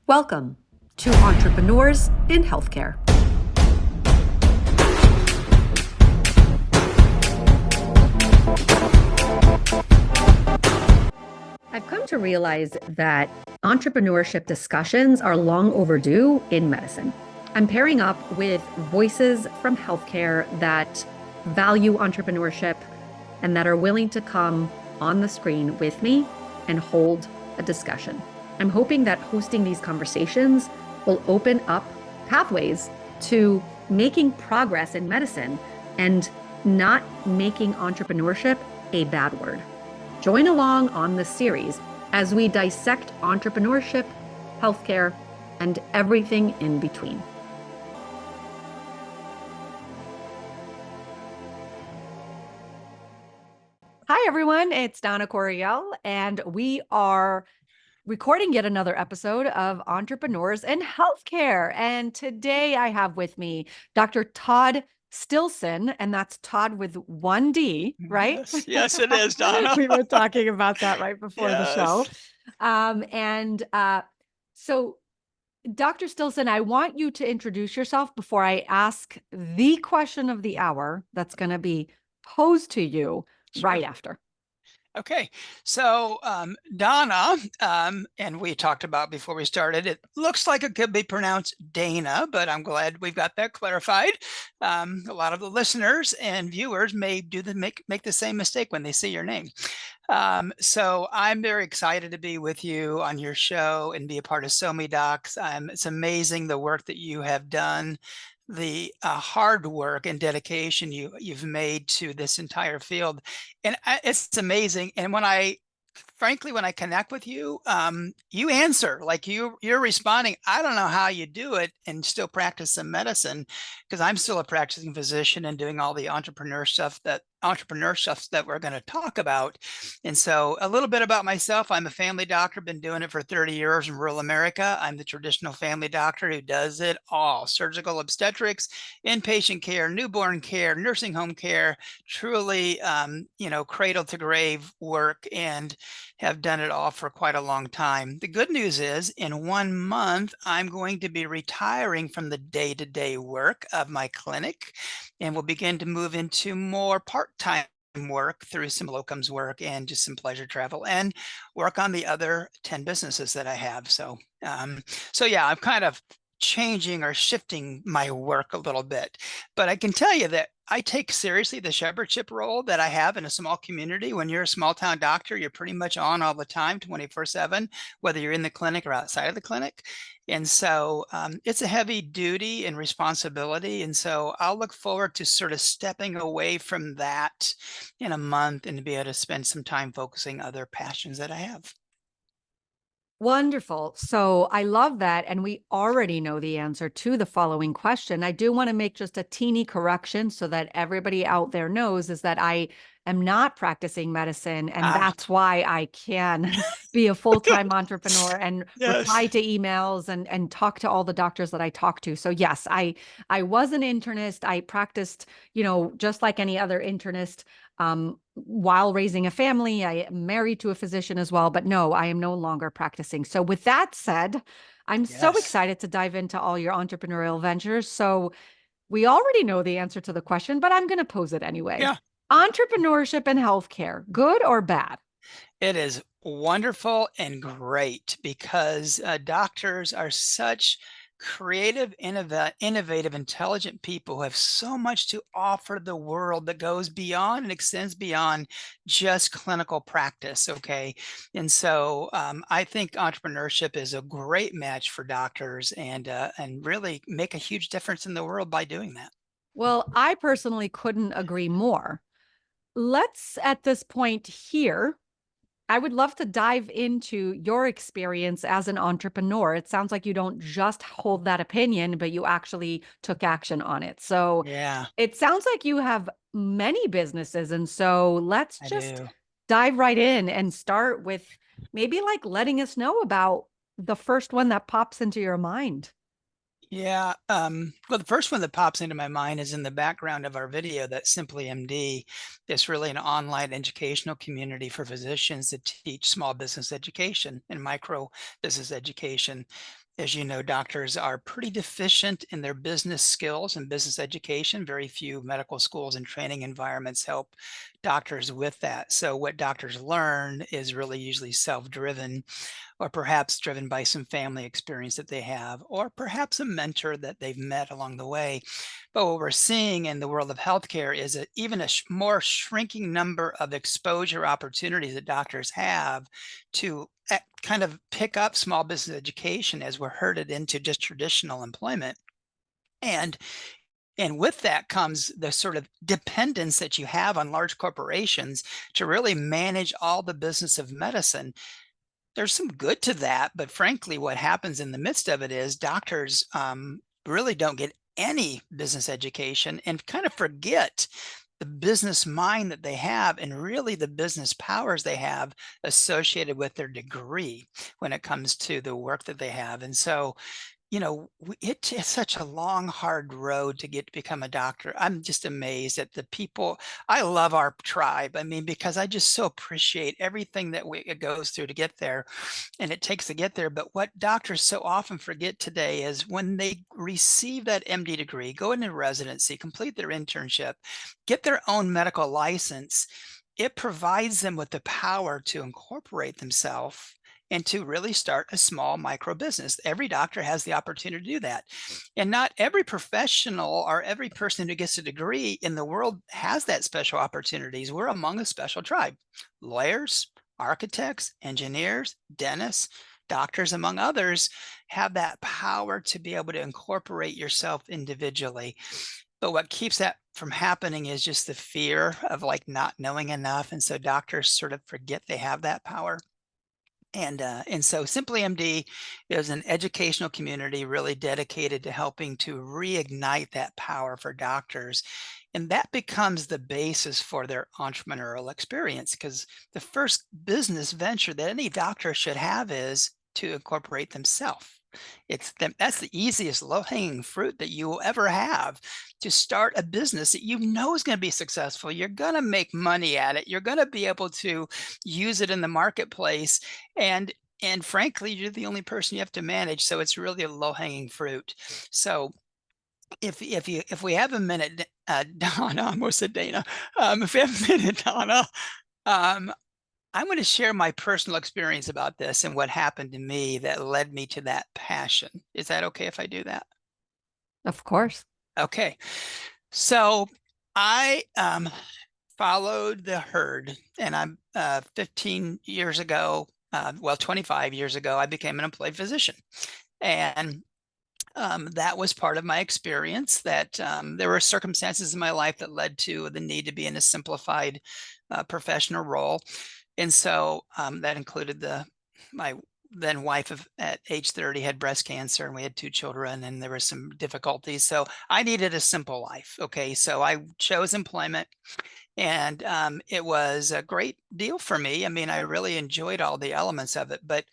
Welcome to Entrepreneurs in Healthcare. I've come to realize that entrepreneurship discussions are long overdue in medicine. I'm pairing up with voices from healthcare that value entrepreneurship and that are willing to come on the screen with me and hold a discussion. I'm hoping that hosting these conversations will open up pathways to making progress in medicine and not making entrepreneurship a bad word. Join along on this series as we dissect entrepreneurship, healthcare, and everything in between. Hi, everyone. It's Donna Coriel, and we are recording yet another episode of Entrepreneurs in Healthcare. And today I have with me Dr. Tod Stillson, and that's Todd with one D, right? Yes, it is, Donna. We were talking about that right before the show. Yes. So, Dr. Stillson, I want you to introduce yourself before I ask the question of the hour that's going to be posed to you right Sure. after. Okay. So, Donna, and we talked about before we started, it looks like it could be pronounced Dana, but I'm glad we've got that clarified. A lot of the listeners and viewers may make the same mistake when they see your name. So I'm very excited to be with you on your show and be a part of SoMe It's amazing the work that you have done, the hard work and dedication you've made to this entire field, and it's amazing. And frankly, when I connect with you, you answer like you're responding. I don't know how you do it and still practice some medicine, because I'm still a practicing physician and doing all the entrepreneur stuff that we're going to talk about. And so a little bit about myself: I'm a family doctor, been doing it for 30 years in rural America. I'm the traditional family doctor who does it all: surgical obstetrics, inpatient care, newborn care, nursing home care, truly, cradle to grave work, and have done it all for quite a long time. The good news is, in 1 month, I'm going to be retiring from the day-to-day work of my clinic and will begin to move into more part-time work through some locums work and just some pleasure travel, and work on the other 10 businesses that I have. So yeah, I'm kind of changing or shifting my work a little bit, but I can tell you that I take seriously the shepherdship role that I have in a small community. When you're a small town doctor, you're pretty much on all the time, 24/7, whether you're in the clinic or outside of the clinic. And so it's a heavy duty and responsibility. And so I'll look forward to sort of stepping away from that in a month and to be able to spend some time focusing other passions that I have. Wonderful. So I love that. And we already know the answer to the following question. I do want to make just a teeny correction so that everybody out there knows is that I am not practicing medicine. And Ah, that's why I can be a full-time entrepreneur and reply yes. to emails and talk to all the doctors that I talk to. So yes, I was an internist. I practiced, just like any other internist. While raising a family, I am married to a physician as well, but no, I am no longer practicing. So, with that said, I'm so Yes. excited to dive into all your entrepreneurial ventures. So, we already know the answer to the question, but I'm going to pose it anyway. Yeah. Entrepreneurship and healthcare, good or bad? It is wonderful and great because doctors are such creative, innovative, intelligent people who have so much to offer the world that goes beyond and extends beyond just clinical practice. Okay. And so I think entrepreneurship is a great match for doctors, and really make a huge difference in the world by doing that. Well, I personally couldn't agree more. Let's at this point here I would love to dive into your experience as an entrepreneur. It sounds like you don't just hold that opinion, but you actually took action on it. So Yeah, it sounds like you have many businesses. And so let's I just do. dive right in and start with maybe like letting us know about the first one that pops into your mind. Yeah. Well, the first one that pops into my mind is in the background of our video, that Simply MD. It's really an online educational community for physicians that teach small business education and micro business education. As you know, doctors are pretty deficient in their business skills and business education. Very few medical schools and training environments help doctors with that. So what doctors learn is really usually self-driven, or perhaps driven by some family experience that they have, or perhaps a mentor that they've met along the way. But what we're seeing in the world of healthcare is that even a more shrinking number of exposure opportunities that doctors have to kind of pick up small business education as we're herded into just traditional employment. And and with that comes the sort of dependence that you have on large corporations to really manage all the business of medicine. There's some good to that, but frankly, what happens in the midst of it is doctors really don't get any business education and kind of forget the business mind that they have and really the business powers they have associated with their degree when it comes to the work that they have. And so it's such a long, hard road to get to become a doctor. I'm just amazed at the people. I love our tribe. I mean, because I just so appreciate everything that it goes through to get there and it takes to get there. But what doctors so often forget today is when they receive that MD degree, go into residency, complete their internship, get their own medical license, it provides them with the power to incorporate themselves and to really start a small micro business. Every doctor has the opportunity to do that. And not every professional or every person who gets a degree in the world has that special opportunities. We're among a special tribe. Lawyers, architects, engineers, dentists, doctors, among others, have that power to be able to incorporate yourself individually. But what keeps that from happening is just the fear of like not knowing enough. And so doctors sort of forget they have that power. And so Simply MD is an educational community really dedicated to helping to reignite that power for doctors. And that becomes the basis for their entrepreneurial experience because the first business venture that any doctor should have is to incorporate themselves. That's the easiest low-hanging fruit that you will ever have, to start a business that you know is going to be successful. You're going to make money at it. You're going to be able to use it in the marketplace. And and frankly, you're the only person you have to manage. So it's really a low-hanging fruit. So if we have a minute, Donna, I almost said Dana. If we have a minute, Donna, um, I'm going to share my personal experience about this and what happened to me that led me to that passion. Is that okay if I do that? Of course. Okay. So I followed the herd, and I'm 15 years ago, well, 25 years ago, I became an employed physician. And that was part of my experience, that there were circumstances in my life that led to the need to be in a simplified professional role. And so that included my then wife at age 30 had breast cancer, and we had two children, and there were some difficulties. So I needed a simple life. Okay. So I chose employment, and it was a great deal for me. I mean, I really enjoyed all the elements of it. But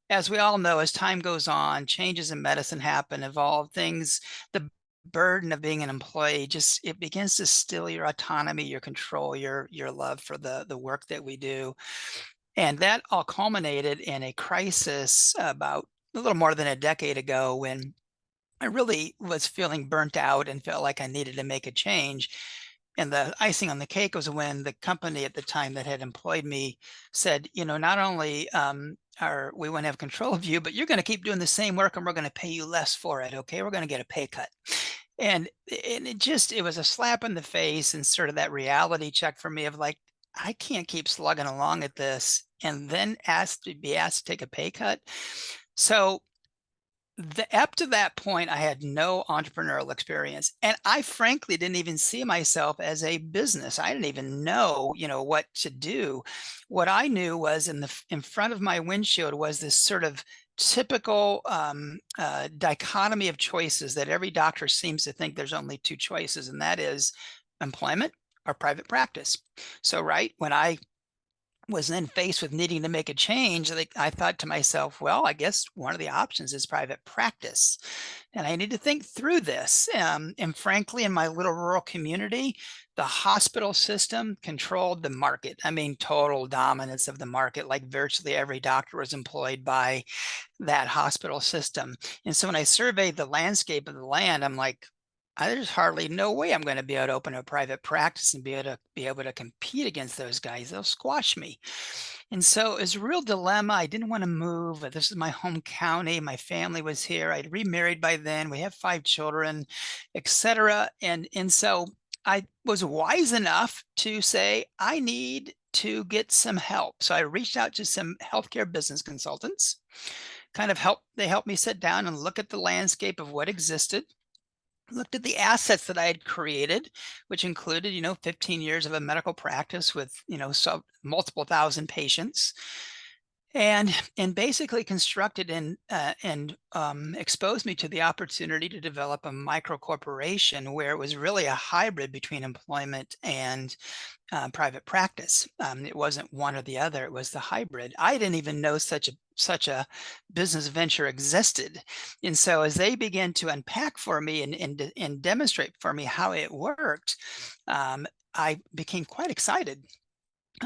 as we all know, as time goes on, changes in medicine happen, evolve things. The burden of being an employee just, it begins to steal your autonomy, your control, your love for the work that we do. And that all culminated in a crisis about a little more than a decade ago, when I really was feeling burnt out and felt like I needed to make a change. And the icing on the cake was when the company at the time that had employed me said, not only are we want to have control of you, but you're going to keep doing the same work and we're going to pay you less for it. Okay. We're going to get a pay cut. And it was a slap in the face and sort of that reality check for me of like, I can't keep slugging along at this and then be asked to take a pay cut. So up to that point, I had no entrepreneurial experience, and I frankly didn't even see myself as a business. I didn't even know, what to do. What I knew was in front of my windshield was this sort of typical dichotomy of choices that every doctor seems to think there's only two choices, and that is employment or private practice. So, right when I was then faced with needing to make a change, like I thought to myself, well, I guess one of the options is private practice. And I need to think through this. And frankly, in my little rural community, the hospital system controlled the market. I mean, total dominance of the market, like virtually every doctor was employed by that hospital system. And so when I surveyed the landscape of the land, I'm like, there's hardly no way I'm going to be able to open a private practice and be able to compete against those guys. They'll squash me. And so it's a real dilemma. I didn't want to move. This is my home county. My family was here. I'd remarried by then. We have 5 children, etc. And so I was wise enough to say, I need to get some help. So I reached out to some healthcare business consultants, they helped me sit down and look at the landscape of what existed, looked at the assets that I had created, which included, 15 years of a medical practice with, so multiple thousand patients, and basically constructed and exposed me to the opportunity to develop a micro corporation where it was really a hybrid between employment and private practice. It wasn't one or the other; it was the hybrid. I didn't even know such a business venture existed, and so as they began to unpack for me and demonstrate for me how it worked, I became quite excited.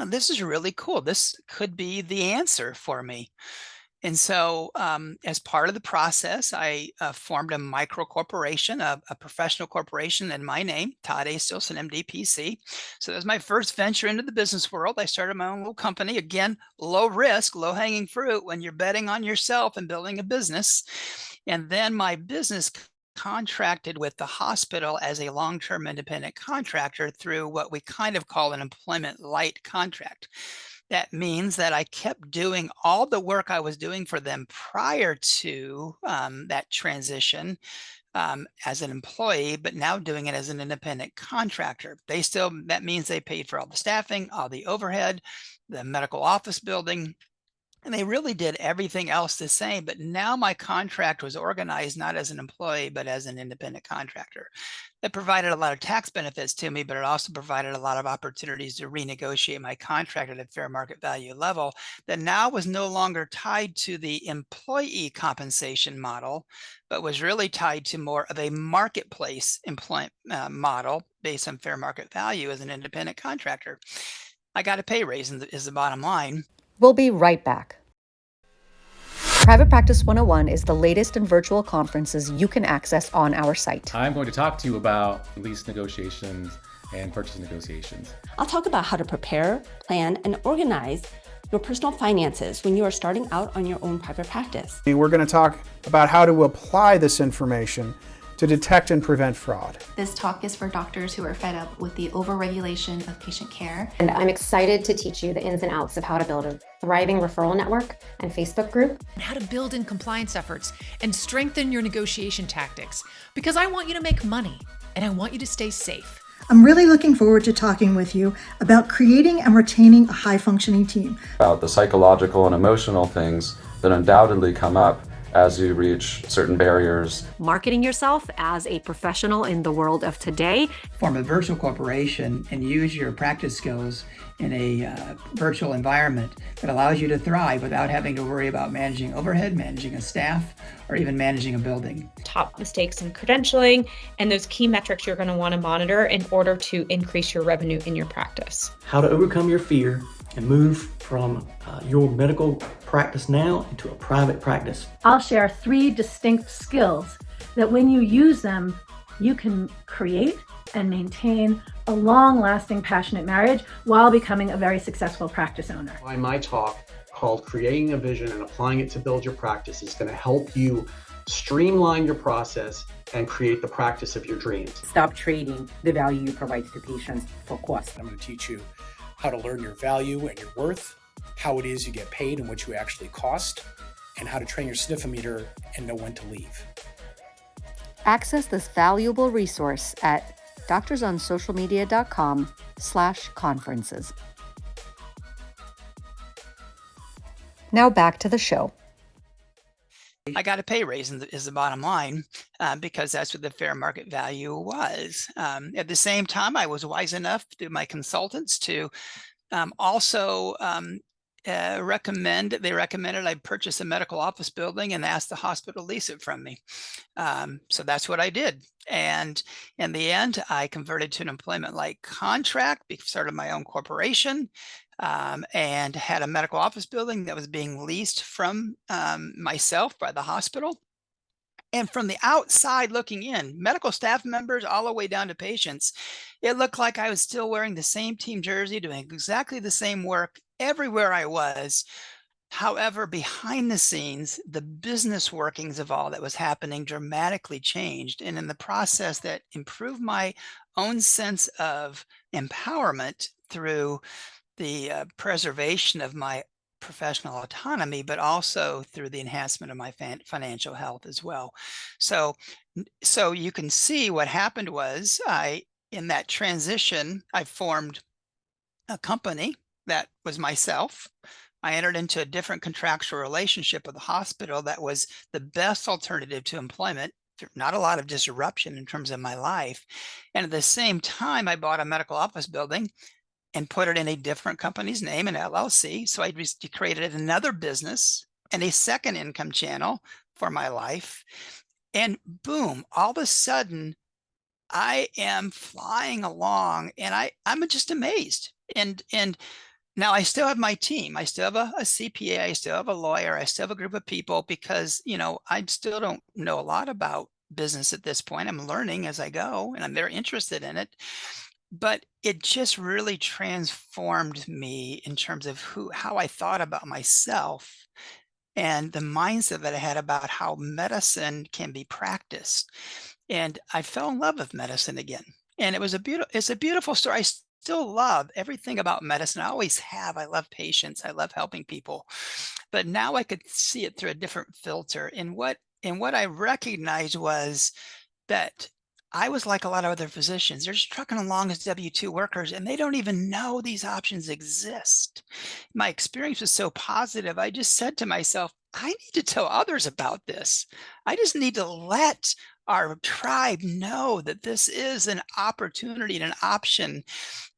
This is really cool. This could be the answer for me. And so, as part of the process, I formed a micro corporation, a professional corporation in my name, Tod Stillson, MD, So that was my first venture into the business world. I started my own little company. Again, low risk, low hanging fruit when you're betting on yourself and building a business. And then my business contracted with the hospital as a long-term independent contractor through what we kind of call an employment light contract. That means that I kept doing all the work I was doing for them prior to that transition as an employee, but now doing it as an independent contractor. That means they paid for all the staffing, all the overhead, the medical office building, and they really did everything else the same. But now my contract was organized not as an employee, but as an independent contractor. That provided a lot of tax benefits to me, but it also provided a lot of opportunities to renegotiate my contract at a fair market value level that now was no longer tied to the employee compensation model, but was really tied to more of a marketplace employment model based on fair market value as an independent contractor. I got a pay raise is the bottom line. We'll be right back. Private Practice 101 is the latest in virtual conferences you can access on our site. I'm going to talk to you about lease negotiations and purchase negotiations. I'll talk about how to prepare, plan, and organize your personal finances when you are starting out on your own private practice. We're going to talk about how to apply this information to detect and prevent fraud. This talk is for doctors who are fed up with the overregulation of patient care. And I'm excited to teach you the ins and outs of how to build a thriving referral network and Facebook group. And how to build in compliance efforts and strengthen your negotiation tactics. Because I want you to make money and I want you to stay safe. I'm really looking forward to talking with you about creating and retaining a high-functioning team. About the psychological and emotional things that undoubtedly come up as you reach certain barriers. Marketing yourself as a professional in the world of today. Form a virtual corporation and use your practice skills in a virtual environment that allows you to thrive without having to worry about managing overhead, managing a staff, or even managing a building. Top mistakes in credentialing and those key metrics you're going to want to monitor in order to increase your revenue in your practice. How to overcome your fear and move from your medical practice now into a private practice. I'll share 3 distinct skills that when you use them, you can create and maintain a long-lasting, passionate marriage while becoming a very successful practice owner. My talk called Creating a Vision and Applying It to Build Your Practice is going to help you streamline your process and create the practice of your dreams. Stop trading the value you provide to patients for cost. I'm going to teach you how to learn your value and your worth, how it is you get paid and what you actually cost, and how to train your sniffometer and know when to leave. Access this valuable resource at doctorsonsocialmedia.com/conferences. Now back to the show. I got a pay raise is the bottom line because that's what the fair market value was. At the same time, I was wise enough through my consultants to Also, they recommended I purchase a medical office building and ask the hospital to lease it from me. So that's what I did. And in the end, I converted to an employment-like contract, started my own corporation, and had a medical office building that was being leased from myself by the hospital. And from the outside looking in, medical staff members all the way down to patients, it looked like I was still wearing the same team jersey, doing exactly the same work everywhere I was. However, behind the scenes, the business workings of all that was happening dramatically changed. And in the process, that improved my own sense of empowerment through the preservation of my professional autonomy, but also through the enhancement of my financial health as well. So you can see what happened was in that transition, I formed a company that was myself. I entered into a different contractual relationship with the hospital that was the best alternative to employment. Not a lot of disruption in terms of my life. And at the same time, I bought a medical office building and put it in a different company's name, an LLC. So I just created another business and a second income channel for my life. And boom, all of a sudden, I am flying along, and I'm just amazed. And now I still have my team. I still have a CPA. I still have a lawyer. I still have a group of people because, I still don't know a lot about business at this point. I'm learning as I go, and I'm very interested in it. But it just really transformed me in terms of how I thought about myself and the mindset that I had about how medicine can be practiced. And I fell in love with medicine again. And it's a beautiful story. I still love everything about medicine. I always have. I love patients. I love helping people. But now I could see it through a different filter. And what I recognized was that I was like a lot of other physicians. They're just trucking along as W-2 workers, and they don't even know these options exist. My experience was so positive. I just said to myself, I need to tell others about this. I just need to let our tribe know that this is an opportunity and an option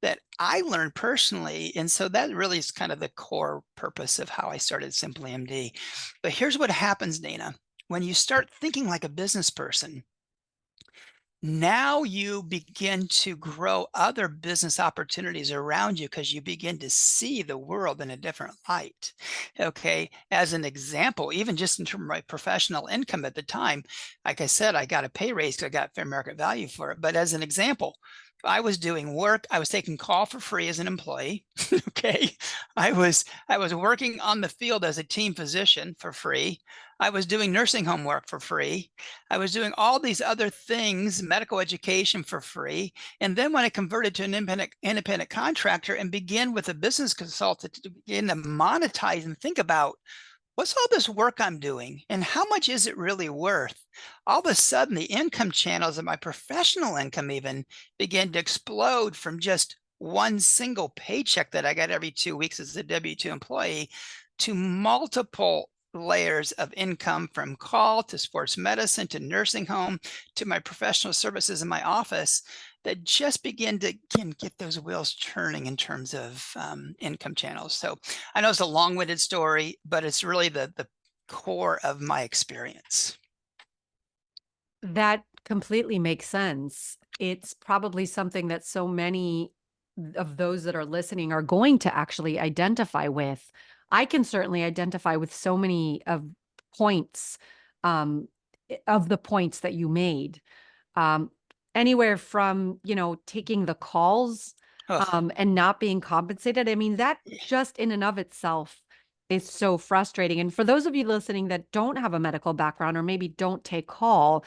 that I learned personally. And so that really is kind of the core purpose of how I started Simply MD. But here's what happens, Dana. When you start thinking like a business person, now you begin to grow other business opportunities around you because you begin to see the world in a different light. Okay. As an example, even just in terms of my professional income at the time, like I said, I got a pay raise because I got fair market value for it. But as an example, I was doing work. I was taking call for free as an employee. Okay. I was working on the field as a team physician for free. I was doing nursing home work for free. I was doing all these other things, medical education for free. And then when I converted to an independent contractor and began with a business consultant to begin to monetize and think about what's all this work I'm doing and how much is it really worth? All of a sudden, the income channels of my professional income even began to explode from just one single paycheck that I got every 2 weeks as a W-2 employee to multiple layers of income, from call to sports medicine to nursing home to my professional services in my office, that just begin to get those wheels turning in terms of income channels. So I know it's a long-winded story, but it's really the core of my experience. That completely makes sense. It's probably something that so many of those that are listening are going to actually identify with. I can certainly identify with so many of points, of the points that you made. Anywhere from, taking the calls, and not being compensated. I mean, that just in and of itself is so frustrating. And for those of you listening that don't have a medical background or maybe don't take call,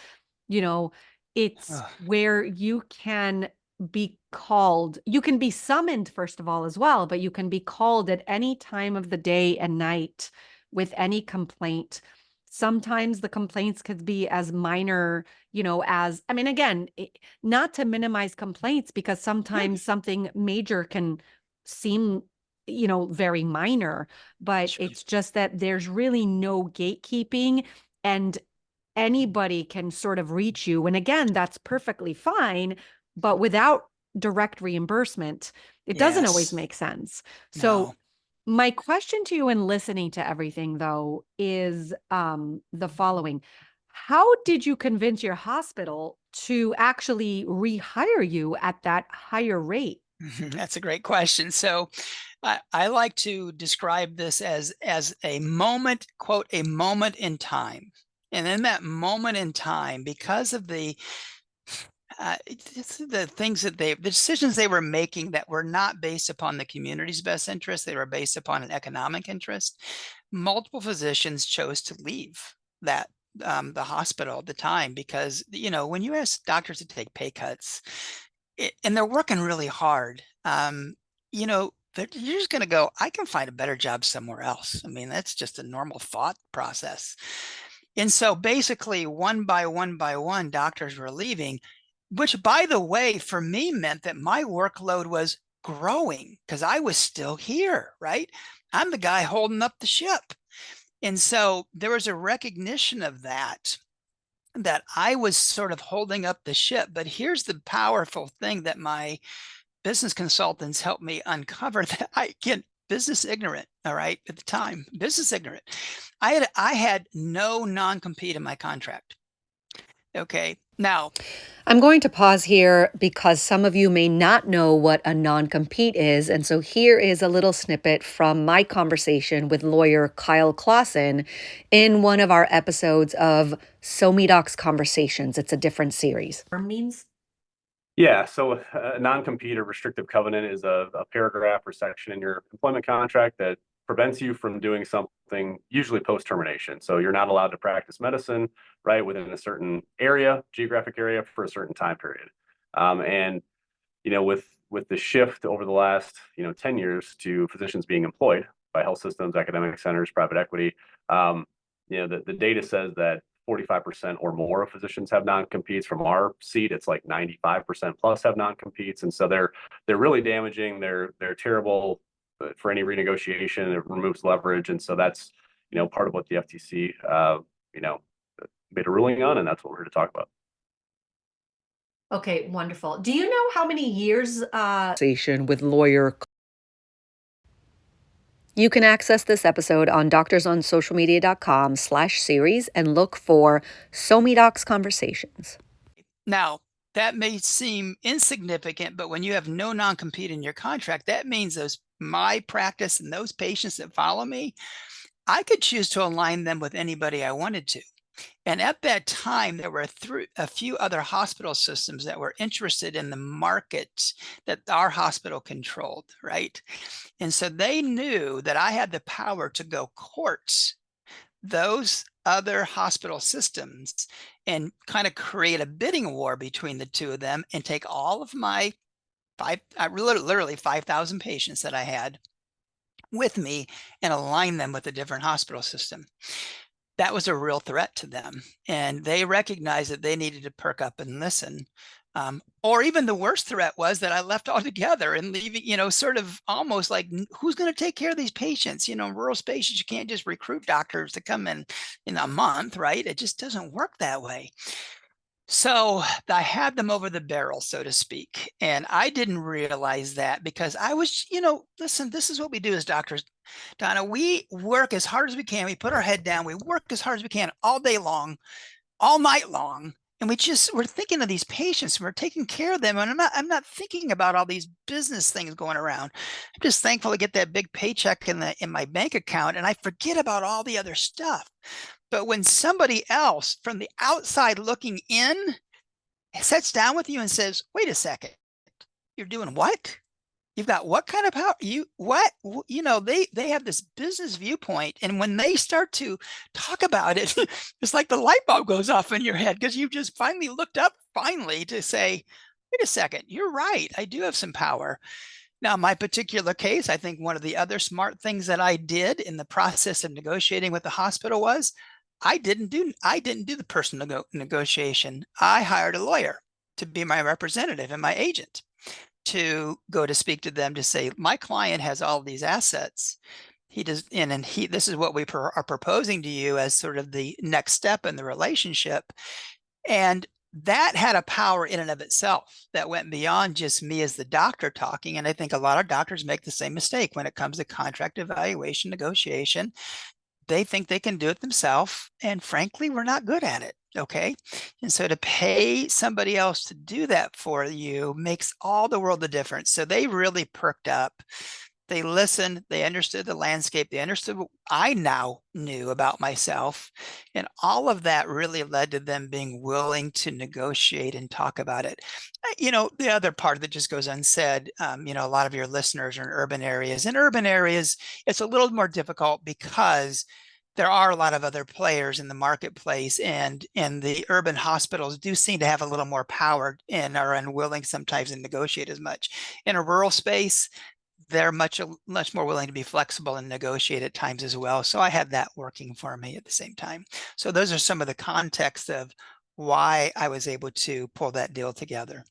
it's where you can be called. You can be summoned, first of all, as well, but you can be called at any time of the day and night with any complaint. Sometimes the complaints could be as minor, again, not to minimize complaints, because sometimes something major can seem, very minor, but it's just that there's really no gatekeeping and anybody can sort of reach you. And again, that's perfectly fine, but without direct reimbursement, it doesn't always make sense. So No. my question to you in listening to everything, though, is the following. How did you convince your hospital to actually rehire you at that higher rate? That's a great question. So I like to describe this as a moment, quote, a moment in time. And in that moment in time, because of the the decisions they were making that were not based upon the community's best interest, they were based upon an economic interest. Multiple physicians chose to leave that the hospital at the time because, you know, when you ask doctors to take pay cuts, and they're working really hard, you know, you're just going to go, I can find a better job somewhere else. I mean, that's just a normal thought process. And so basically, one by one, doctors were leaving, which, by the way, for me meant that my workload was growing because I was still here, right? I'm the guy holding up the ship. And so there was a recognition of that I was sort of holding up the ship. But here's the powerful thing that my business consultants helped me uncover, that I get business ignorant, all right, at the time, business ignorant. I had no non-compete in my contract. Okay. Now, I'm going to pause here because some of you may not know what a non-compete is. And so here is a little snippet from my conversation with lawyer Kyle Clausen in one of our episodes of SoMeDocs Conversations. It's a different series. Means? Yeah, so a non-compete or restrictive covenant is a paragraph or section in your employment contract that prevents you from doing something usually post-termination. So you're not allowed to practice medicine, right, within a certain area, geographic area, for a certain time period. And, you know, with the shift over the last, 10 years to physicians being employed by health systems, academic centers, private equity, the data says that 45% or more of physicians have non-competes. From our seat, it's like 95% plus have non-competes. And so they're really damaging. They're terrible for any renegotiation. It removes leverage. And so that's, part of what the FTC, made a ruling on, and that's what we're here to talk about. Okay, wonderful. Do you know how many years With lawyer. You can access this episode on doctorsonsocialmedia.com/series and look for SoMeDocs Conversations. Now, that may seem insignificant, but when you have no non-compete in your contract, that means my practice and those patients that follow me, I could choose to align them with anybody I wanted to. And at that time, there were a few other hospital systems that were interested in the market that our hospital controlled, right? And so they knew that I had the power to go court those other hospital systems and kind of create a bidding war between the two of them and take all of my literally 5,000 patients that I had with me and align them with a different hospital system. That was a real threat to them. And they recognized that they needed to perk up and listen. Or even the worst threat was that I left altogether and leaving, sort of almost like, who's going to take care of these patients? Rural spaces, you can't just recruit doctors to come in a month, right? It just doesn't work that way. So I had them over the barrel, so to speak. And I didn't realize that because I was, listen, this is what we do as doctors, Donna. We work as hard as we can. We put our head down. We work as hard as we can all day long, all night long. And we're thinking of these patients. We're taking care of them. And I'm not thinking about all these business things going around. I'm just thankful to get that big paycheck in my bank account. And I forget about all the other stuff. But when somebody else from the outside looking in sits down with you and says, wait a second, you're doing what? You've got what kind of power? They have this business viewpoint. And when they start to talk about it, it's like the light bulb goes off in your head because you've just finally looked up to say, wait a second, you're right. I do have some power. Now, my particular case, I think one of the other smart things that I did in the process of negotiating with the hospital was I didn't do the personal negotiation. I hired a lawyer to be my representative and my agent to go to speak to them to say, my client has all these assets. This is what we are proposing to you as sort of the next step in the relationship. And that had a power in and of itself that went beyond just me as the doctor talking. And I think a lot of doctors make the same mistake when it comes to contract evaluation, negotiation. They think they can do it themselves. And frankly, we're not good at it. Okay. And so to pay somebody else to do that for you makes all the world of difference. So they really perked up. They listened, they understood the landscape, they understood what I now knew about myself. And all of that really led to them being willing to negotiate and talk about it. The other part that just goes unsaid, a lot of your listeners are in urban areas. In urban areas, it's a little more difficult because there are a lot of other players in the marketplace, and the urban hospitals do seem to have a little more power and are unwilling sometimes to negotiate as much. In a rural space, they're much more willing to be flexible and negotiate at times as well. So I had that working for me at the same time. So those are some of the context of why I was able to pull that deal together.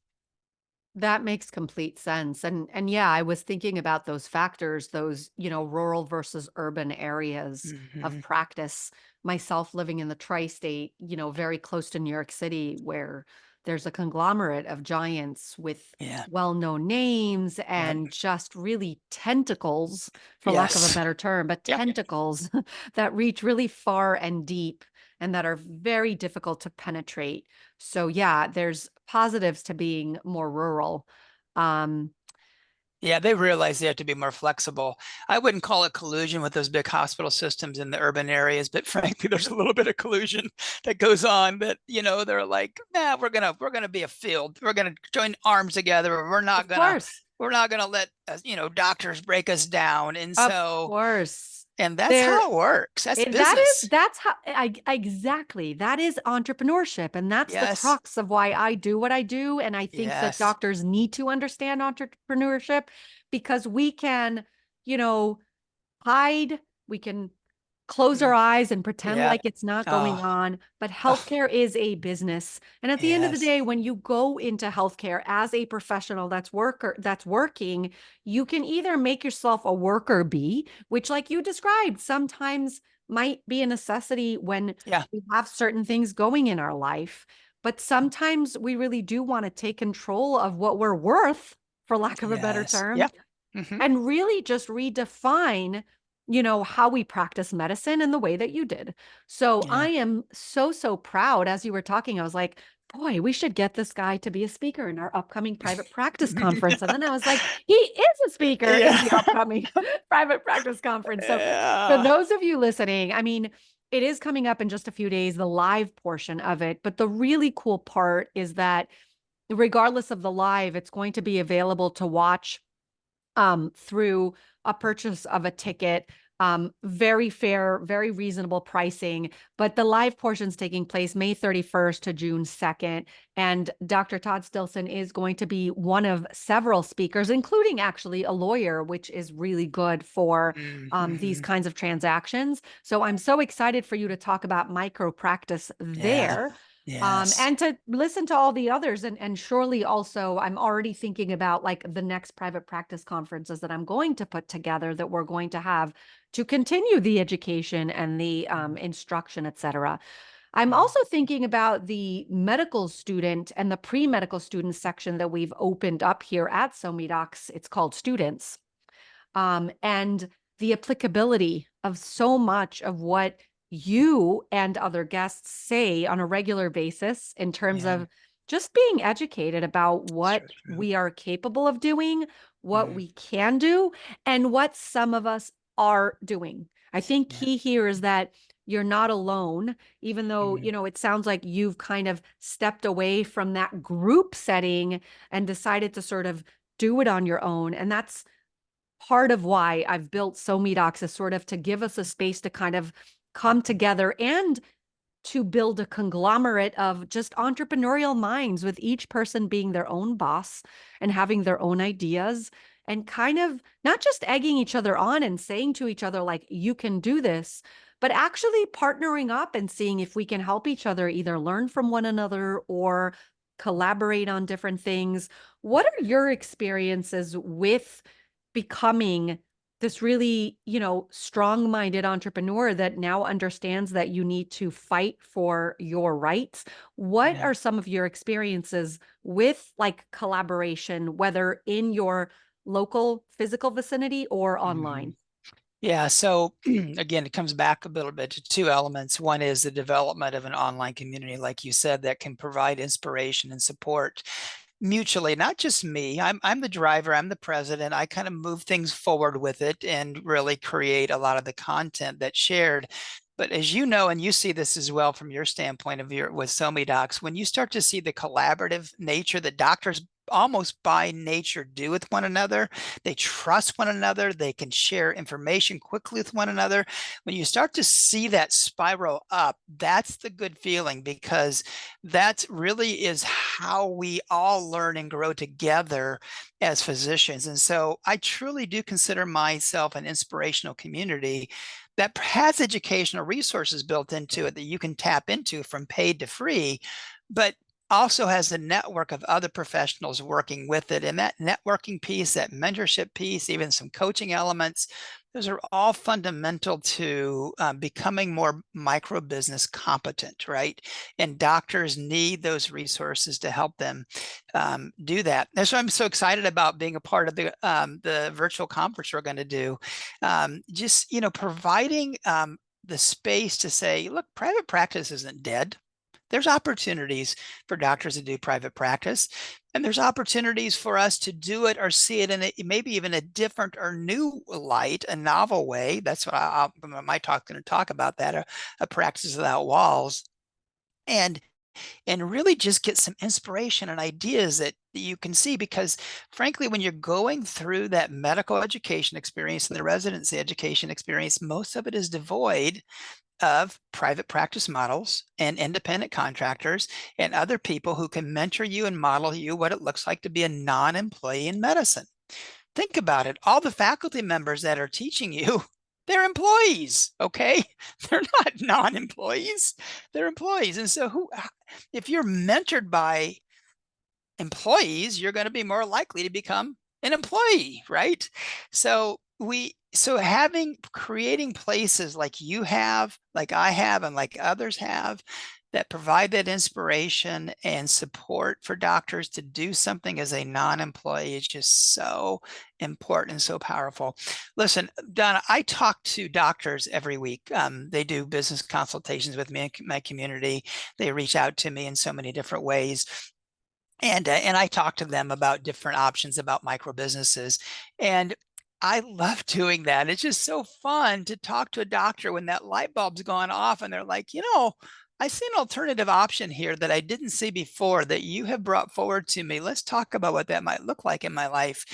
That makes complete sense. And yeah, I was thinking about those factors, those, rural versus urban areas of practice. Myself living in the tri-state, very close to New York City, where there's a conglomerate of giants with well-known names and just really tentacles, for lack of a better term, but tentacles that reach really far and deep and that are very difficult to penetrate. So yeah, there's positives to being more rural. Yeah, they realize they have to be more flexible. I wouldn't call it collusion with those big hospital systems in the urban areas, but frankly, there's a little bit of collusion that goes on that, they're like, nah, we're gonna be a field. We're gonna join arms together. We're not gonna let doctors break us down. And so, of course. And that's how it works. That's business. That's how exactly. That is entrepreneurship. And that's the crux of why I do what I do. And I think that doctors need to understand entrepreneurship, because we can, hide, we can close our eyes and pretend like it's not going on. But healthcare is a business. And at the end of the day, when you go into healthcare as a professional that's working, you can either make yourself a worker bee, which, like you described, sometimes might be a necessity when we have certain things going in our life. But sometimes we really do want to take control of what we're worth, for lack of a better term, and really just redefine how we practice medicine in the way that you did. So I am so proud. As you were talking, I was like, boy, we should get this guy to be a speaker in our upcoming private practice conference. And then I was like, he is a speaker in the upcoming private practice conference. So for those of you listening, I mean, it is coming up in just a few days, the live portion of it. But the really cool part is that regardless of the live, it's going to be available to watch through a purchase of a ticket. Very fair, very reasonable pricing, but the live portion's taking place May 31st to June 2nd. And Dr. Tod Stillson is going to be one of several speakers, including actually a lawyer, which is really good for these kinds of transactions. So I'm so excited for you to talk about Micropractice there. And to listen to all the others. And surely also, I'm already thinking about like the next private practice conferences that I'm going to put together that we're going to have to continue the education and the instruction, et cetera. I'm also thinking about the medical student and the pre-medical student section that we've opened up here at SoMeDocs. It's called Students. And the applicability of so much of what you and other guests say on a regular basis in terms of just being educated about what we are capable of doing, what we can do, and what some of us are doing. I think key here is that you're not alone, even though, it sounds like you've kind of stepped away from that group setting and decided to sort of do it on your own. And that's part of why I've built SoMeDocs, is sort of to give us a space to kind of come together and to build a conglomerate of just entrepreneurial minds, with each person being their own boss and having their own ideas, and kind of not just egging each other on and saying to each other, like, you can do this, but actually partnering up and seeing if we can help each other either learn from one another or collaborate on different things. What are your experiences with becoming this really, strong-minded entrepreneur that now understands that you need to fight for your rights. What are some of your experiences with like collaboration, whether in your local physical vicinity or online? Yeah, so again, it comes back a little bit to two elements. One is the development of an online community, like you said, that can provide inspiration and support mutually, not just me. I'm the driver, I'm the president. I kind of move things forward with it and really create a lot of the content that's shared. But as you know, and you see this as well from your standpoint of your with SoMe when you start to see the collaborative nature that doctors almost by nature do with one another, they trust one another, they can share information quickly with one another. When you start to see that spiral up, that's the good feeling, because that really is how we all learn and grow together as physicians. And so I truly do consider myself an inspirational community that has educational resources built into it that you can tap into from paid to free, but also has a network of other professionals working with it. And that networking piece, that mentorship piece, even some coaching elements, those are all fundamental to becoming more micro business competent, right? And doctors need those resources to help them do that. That's why I'm so excited about being a part of the virtual conference we're going to do. Just, providing the space to say, look, private practice isn't dead. There's opportunities for doctors to do private practice, and there's opportunities for us to do it or see it in maybe even a different or new light, a novel way. That's what my talk going to talk about, that a practice without walls, and really just get some inspiration and ideas that you can see. Because frankly, when you're going through that medical education experience and the residency education experience, most of it is devoid of private practice models and independent contractors and other people who can mentor you and model you what it looks like to be a non-employee in medicine. Think about it. All the faculty members that are teaching you, they're employees, okay? They're not non-employees, they're employees. And so if you're mentored by employees, you're going to be more likely to become an employee, right? So creating places like you have, like I have, and like others have, that provide that inspiration and support for doctors to do something as a non-employee is just so important and so powerful. Listen, Donna, I talk to doctors every week. They do business consultations with me in my community. They reach out to me in so many different ways. And I talk to them about different options about micro businesses. And I love doing that. It's just so fun to talk to a doctor when that light bulb's gone off and they're like, I see an alternative option here that I didn't see before that you have brought forward to me. Let's talk about what that might look like in my life.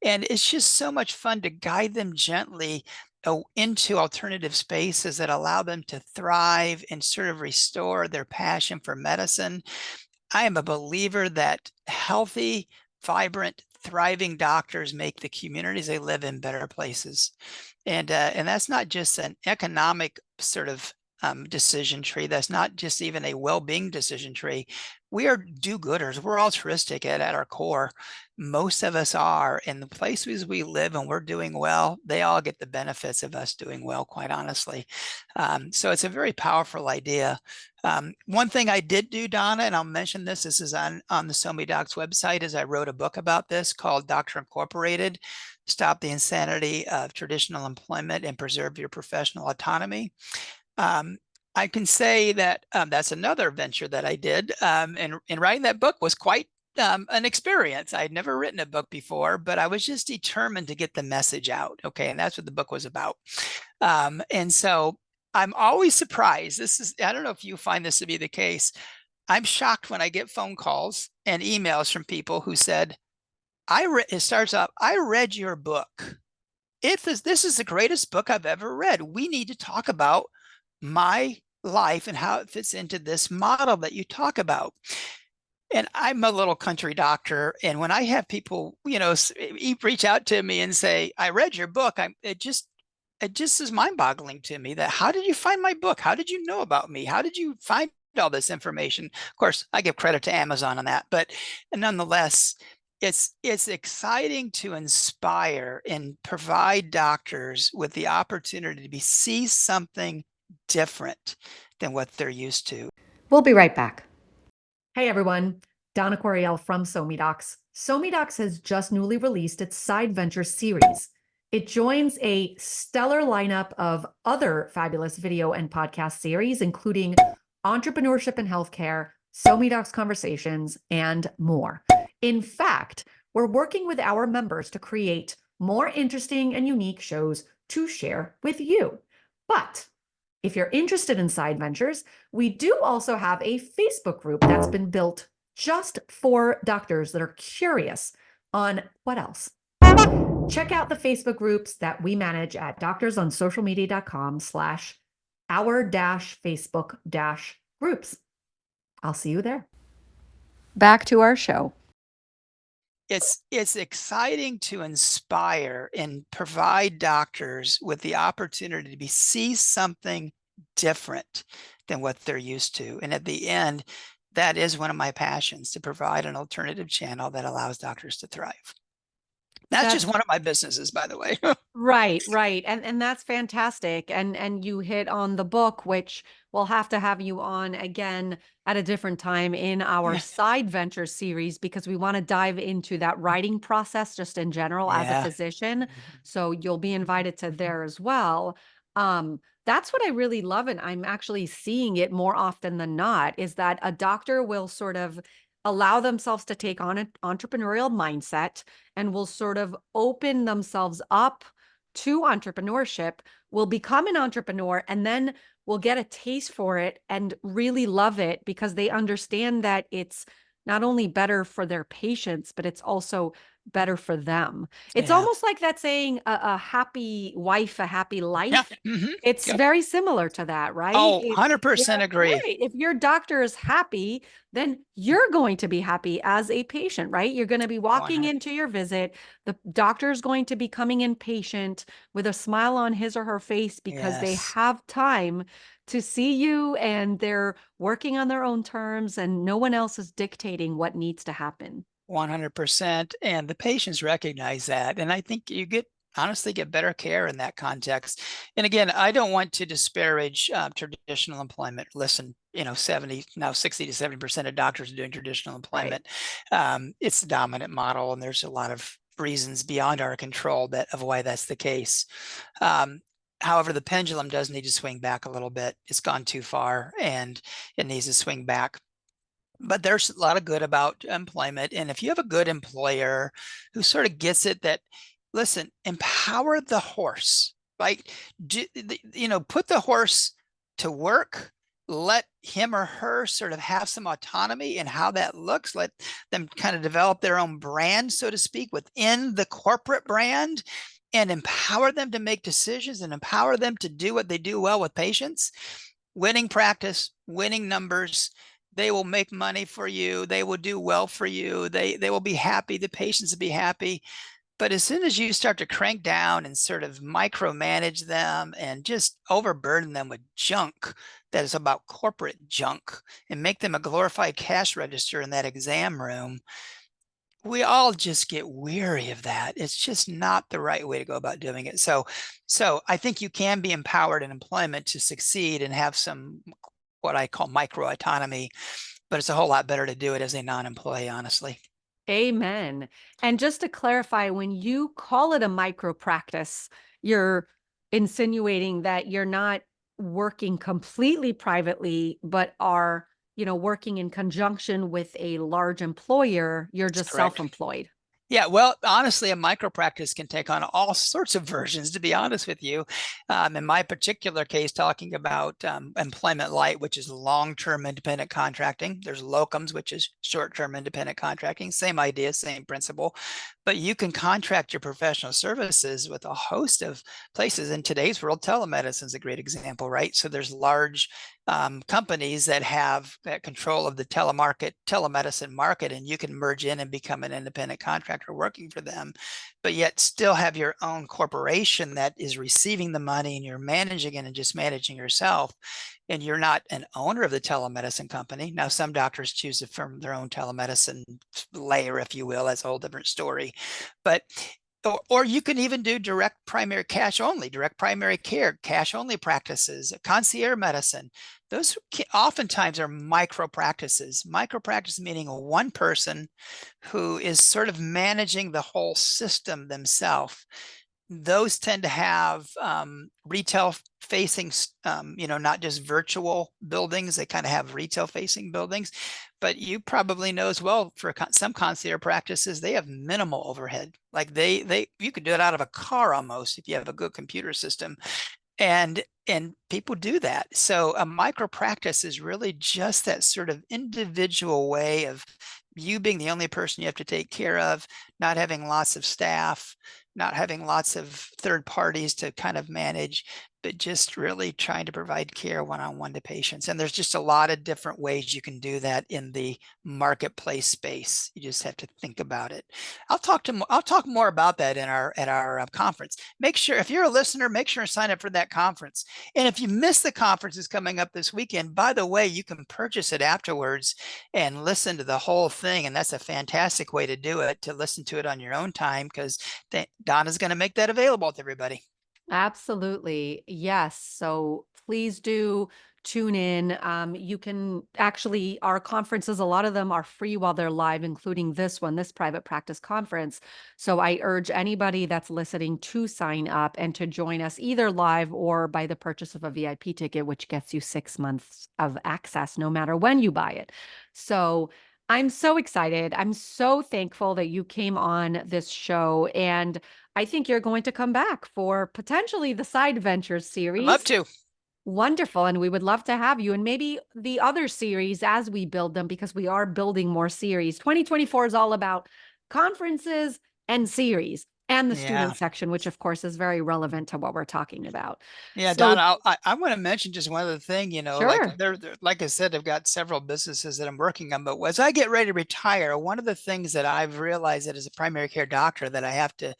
And it's just so much fun to guide them gently into alternative spaces that allow them to thrive and sort of restore their passion for medicine. I am a believer that healthy, vibrant, thriving doctors make the communities they live in better places. And that's not just an economic sort of decision tree. That's not just even a well-being decision tree. We are do-gooders. We're altruistic at our core. Most of us are. In the places we live and we're doing well, they all get the benefits of us doing well, quite honestly. So it's a very powerful idea. One thing I did do, Donna, and I'll mention this is on the SoMe Docs website, is I wrote a book about this called Doctor Incorporated, Stop the Insanity of Traditional Employment and Preserve Your Professional Autonomy. I can say that that's another venture that I did, and writing that book was quite an experience. I'd never written a book before, but I was just determined to get the message out. Okay, and that's what the book was about. And so I'm always surprised. I don't know if you find this to be the case. I'm shocked when I get phone calls and emails from people who said, it starts off, I read your book. This is the greatest book I've ever read. We need to talk about my life and how it fits into this model that you talk about. And I'm a little country doctor. And when I have people, reach out to me and say, I read your book, it just is mind-boggling to me that how did you find my book? How did you know about me? How did you find all this information? Of course, I give credit to Amazon on that, but nonetheless, It's exciting to inspire and provide doctors with the opportunity to see something different than what they're used to. We'll be right back. Hey everyone, Donna Coriel from SoMeDocs. SoMeDocs has just newly released its Side Venture series. It joins a stellar lineup of other fabulous video and podcast series, including Entrepreneurship in Healthcare, SoMeDocs Conversations, and more. In fact, we're working with our members to create more interesting and unique shows to share with you. But if you're interested in side ventures, we do also have a Facebook group that's been built just for doctors that are curious on what else. Check out the Facebook groups that we manage at doctorsonsocialmedia.com/our-facebook-groups. I'll see you there. Back to our show. It's exciting to inspire and provide doctors with the opportunity to see something different than what they're used to. And at the end, that is one of my passions, to provide an alternative channel that allows doctors to thrive. That's just one of my businesses, by the way. Right. And that's fantastic. And you hit on the book, which we'll have to have you on again at a different time in our Side Venture series, because we want to dive into that writing process just in general as a physician. So you'll be invited to there as well. That's what I really love, and I'm actually seeing it more often than not, is that a doctor will sort of allow themselves to take on an entrepreneurial mindset and will sort of open themselves up to entrepreneurship, will become an entrepreneur, and then will get a taste for it and really love it because they understand that it's not only better for their patients, but it's also better for them. It's almost like that saying, a happy wife, a happy life. It's very similar to that, right? Oh, 100% agree. Right. If your doctor is happy, then you're going to be happy as a patient, right? You're going to be walking into your visit. The doctor is going to be coming in patient with a smile on his or her face because they have time to see you and they're working on their own terms and no one else is dictating what needs to happen. 100%. And the patients recognize that. And I think you honestly get better care in that context. And again, I don't want to disparage traditional employment. Listen, 60 to 70% of doctors are doing traditional employment. It's the dominant model, and there's a lot of reasons beyond our control of why that's the case. However, the pendulum does need to swing back a little bit. It's gone too far, and it needs to swing back. But there's a lot of good about employment. And if you have a good employer who sort of gets it that, listen, empower the horse, right? Put the horse to work, let him or her sort of have some autonomy in how that looks, let them kind of develop their own brand, so to speak, within the corporate brand, and empower them to make decisions and empower them to do what they do well with patients, winning practice, winning numbers. They will make money for you. They will do well for you. They will be happy. The patients will be happy. But as soon as you start to crank down and sort of micromanage them and just overburden them with junk that is about corporate junk and make them a glorified cash register in that exam room, we all just get weary of that. It's just not the right way to go about doing it. So I think you can be empowered in employment to succeed and have some what I call micro autonomy, but it's a whole lot better to do it as a non-employee, honestly. Amen. And just to clarify, when you call it a micro practice, you're insinuating that you're not working completely privately, but are, working in conjunction with a large employer. You're just self-employed. Yeah, well, honestly, a micropractice can take on all sorts of versions, to be honest with you. In my particular case, talking about employment light, which is long-term independent contracting. There's locums, which is short-term independent contracting. Same idea, same principle. But you can contract your professional services with a host of places. In today's world, telemedicine is a great example, right? So there's large companies that have that control of the telemedicine market, and you can merge in and become an independent contractor working for them, but yet still have your own corporation that is receiving the money and you're managing it and just managing yourself. and you're not an owner of the telemedicine company. Now, some doctors choose to form their own telemedicine layer, if you will. That's a whole different story. But or you can even do direct primary direct primary care, cash only practices, concierge medicine. Those oftentimes are micro practices. Micropractice meaning one person who is sort of managing the whole system themselves. Those tend to have retail facing, not just virtual buildings. They kind of have retail facing buildings, but you probably know as well, for some concierge practices, they have minimal overhead. Like you could do it out of a car almost if you have a good computer system. And people do that. So a micro practice is really just that sort of individual way of you being the only person you have to take care of, not having lots of staff, not having lots of third parties to kind of manage, but just really trying to provide care one-on-one to patients. And there's just a lot of different ways you can do that in the marketplace space. You just have to think about it. I'll talk more about that at our conference. Make sure, if you're a listener, make sure and sign up for that conference. And if you miss the conferences coming up this weekend, by the way, you can purchase it afterwards and listen to the whole thing. And that's a fantastic way to do it, to listen to it on your own time, because Donna's going to make that available to everybody. Absolutely. Yes. So please do tune in. You can actually, our conferences, a lot of them are free while they're live, including this one, this private practice conference. So I urge anybody that's listening to sign up and to join us either live or by the purchase of a VIP ticket, which gets you 6 months of access no matter when you buy it. So I'm so excited. I'm so thankful that you came on this show, and I think you're going to come back for potentially the Side Ventures series. I'd love to. Wonderful. And we would love to have you, and maybe the other series as we build them, because we are building more series. 2024 is all about conferences and series and the student section, which of course is very relevant to what we're talking about. Yeah, So, Donna, I want to mention just one other thing, Sure. like like I said, I've got several businesses that I'm working on, but as I get ready to retire, one of the things that I've realized that as a primary care doctor that I have to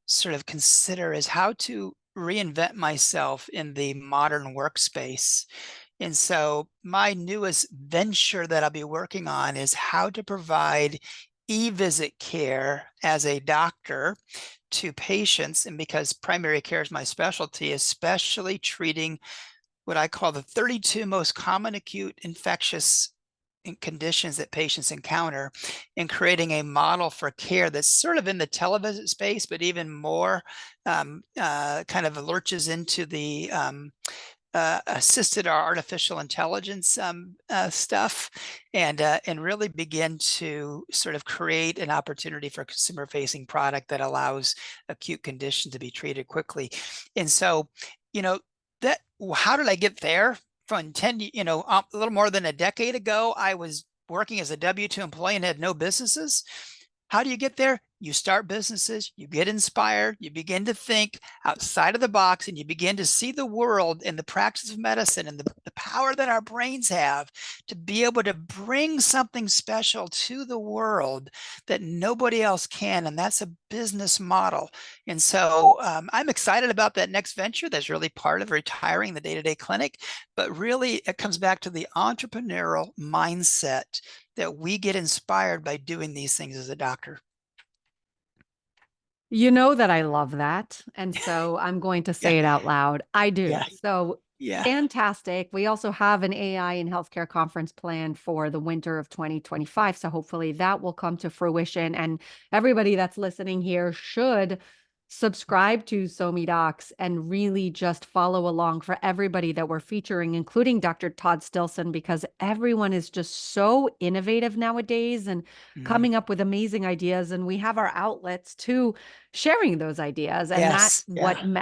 sort of consider is how to reinvent myself in the modern workspace. And so my newest venture that I'll be working on is how to provide e-visit care as a doctor to patients. And because primary care is my specialty, especially treating what I call the 32 most common acute infectious conditions that patients encounter, and creating a model for care that's sort of in the televisit space, but even more kind of lurches into the assisted or artificial intelligence stuff, and really begin to sort of create an opportunity for consumer facing product that allows acute condition to be treated quickly. And so, that, how did I get there? From a little more than a decade ago, I was working as a W-2 employee and had no businesses. How do you get there? You start businesses, you get inspired, you begin to think outside of the box, and you begin to see the world and the practice of medicine and the power that our brains have to be able to bring something special to the world that nobody else can. And that's a business model. And so I'm excited about that next venture. That's really part of retiring the day-to-day clinic, but really it comes back to the entrepreneurial mindset that we get inspired by doing these things as a doctor. you know that I love that. And so I'm going to say it out loud. I do. Yeah. So Yeah. fantastic. We also have an AI in healthcare conference planned for the winter of 2025. So hopefully that will come to fruition. And everybody that's listening here should subscribe to SoMe Docs and really just follow along for everybody that we're featuring, including Dr. Tod Stillson, because everyone is just so innovative nowadays and coming up with amazing ideas. And we have our outlets to sharing those ideas. And Yes.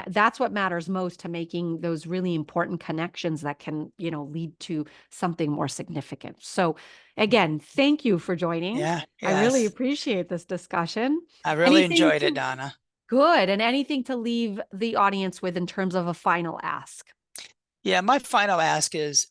that's what matters most to making those really important connections that can, lead to something more significant. So again, thank you for joining. Yeah. I really Yes. appreciate this discussion. I really Anything enjoyed to- it, Donna. Good. And anything to leave the audience with in terms of a final ask? Yeah, my final ask is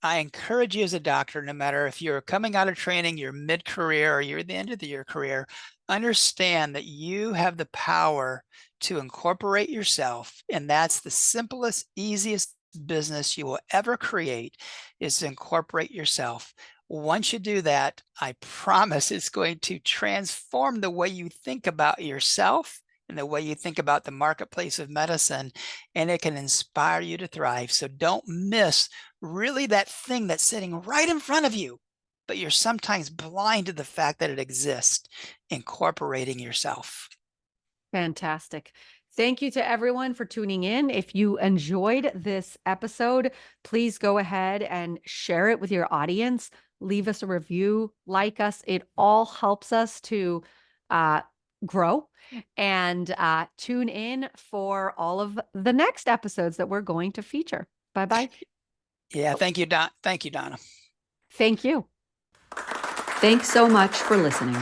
I encourage you as a doctor, no matter if you're coming out of training, you're mid-career, or you're at the end of your career, understand that you have the power to incorporate yourself. And that's the simplest, easiest best business you will ever create is to incorporate yourself. Once you do that, I promise it's going to transform the way you think about yourself and the way you think about the marketplace of medicine, and it can inspire you to thrive. So don't miss really that thing that's sitting right in front of you, but you're sometimes blind to the fact that it exists. Incorporating yourself. Fantastic. Thank you to everyone for tuning in. If you enjoyed this episode, please go ahead and share it with your audience. Leave us a review, like us. It all helps us to grow. And tune in for all of the next episodes that we're going to feature. Bye-bye. Yeah, thank you, Don. Thank you, Donna. Thank you. Thanks so much for listening.